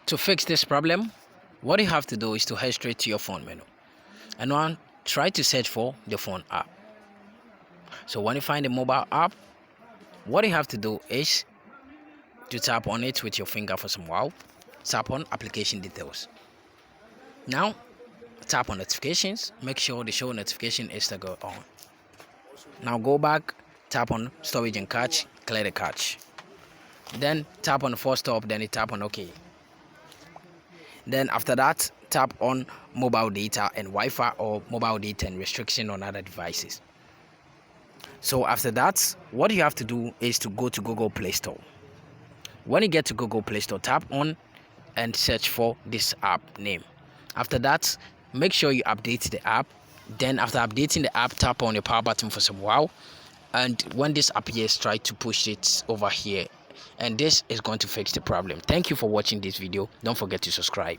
To fix this problem, what you have to do is to head straight to your phone menu, and one, try to search for the phone app. So when you find the mobile app, what you have to do is to tap on it with your finger for some while. Tap on application details. Now tap on notifications. Make sure the show notification is to go on. Now go back, tap on storage and cache, clear the cache. Then tap on the force stop, then you tap on OK. Then after that, tap on mobile data and Wi-Fi or mobile data and restriction on other devices. So after that, what you have to do is to go to Google Play Store. When you get to Google Play Store, tap on and search for this app name. After that, make sure you update the app. Then after updating the app, tap on your power button for some while. And when this appears, try to push it over here. And this is going to fix the problem. Thank you for watching this video. Don't forget to subscribe.